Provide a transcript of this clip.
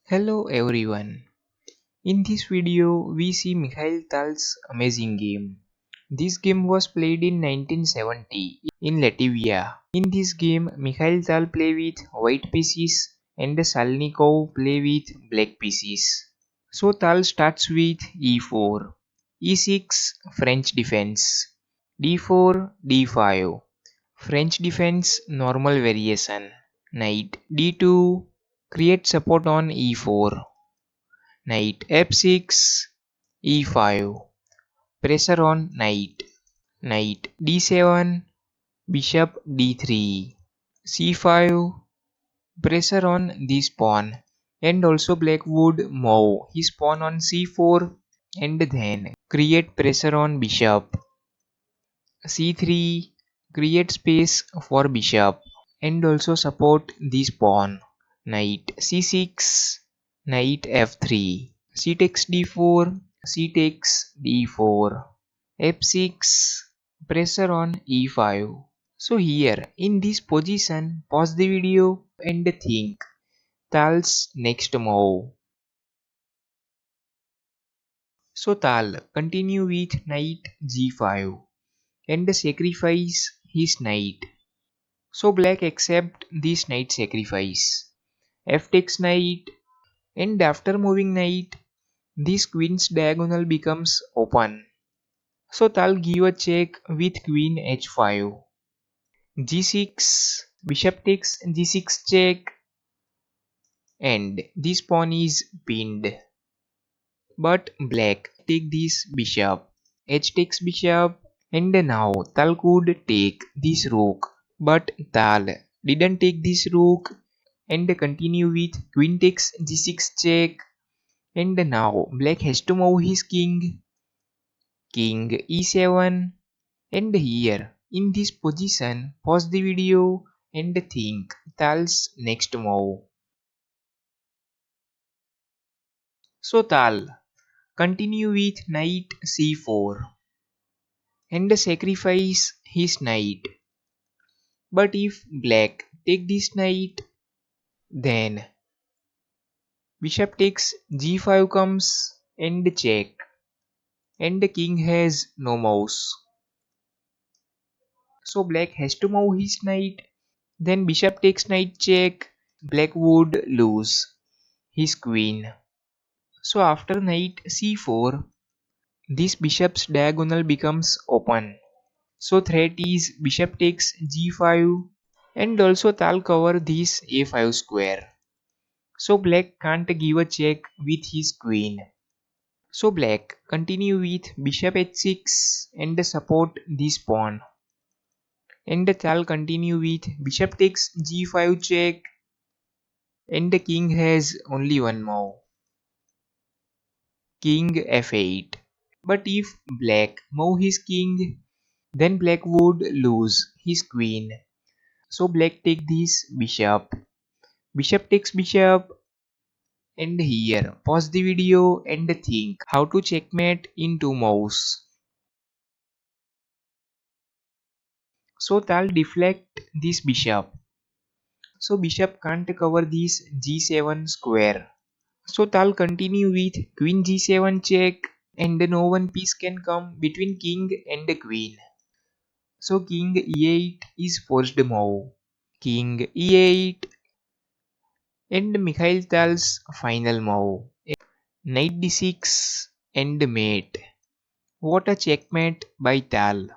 Hello everyone. In this video we see Mikhail Tal's amazing game. This game was played in 1970 in Latvia. In this game Mikhail Tal play with white pieces and Salnikov play with black pieces. So Tal starts with e4, e6 French defense, d4, d5 French defense normal variation, knight d2 create support on e4, knight f6, e5 pressure on knight, knight d7 bishop d3, c5 pressure on this pawn, and also black would move his pawn on c4 and then create pressure on bishop, c3 create space for bishop and also support this pawn, knight c6, knight f3, c takes d4, c takes d4, f6 pressure on e5. So here in this position pause the video and think Tal's next move. So Tal continue with knight g5 and sacrifice his knight. So black accept this knight sacrifice. F takes knight, and after moving knight, this queen's diagonal becomes open. So Tal give a check with queen h5. g6, bishop takes g6 check, and this pawn is pinned. But black take this bishop. H takes bishop, and now Tal could take this rook. But Tal didn't take this rook and continue with queen takes g6 check, and now black has to move his king, king e7, and here in this position pause the video and think Tal's next move. So Tal continue with knight c4 and sacrifice his knight. But if black take this knight, then bishop takes g5 comes and check, and the king has no mouse. So black has to move his knight, then bishop takes knight check, black would lose his queen. So after knight c4, this bishop's diagonal becomes open. So threat is bishop takes g5, and also Tal cover this a5 square. So black can't give a check with his queen. So black continue with bishop h6 and support this pawn. And Tal continue with bishop takes g5 check, and the king has only one move, king f8. But if black move his king, then black would lose his queen. So black take this bishop, bishop takes bishop, and here pause the video and think how to checkmate in two moves. So Tal deflect this bishop. So bishop can't cover this g7 square. So Tal continue with queen g7 check, and no one piece can come between king and the queen. So king e8 is forced move. King e8 and Mikhail Tal's final move. Knight d6 and mate. What a checkmate by Tal.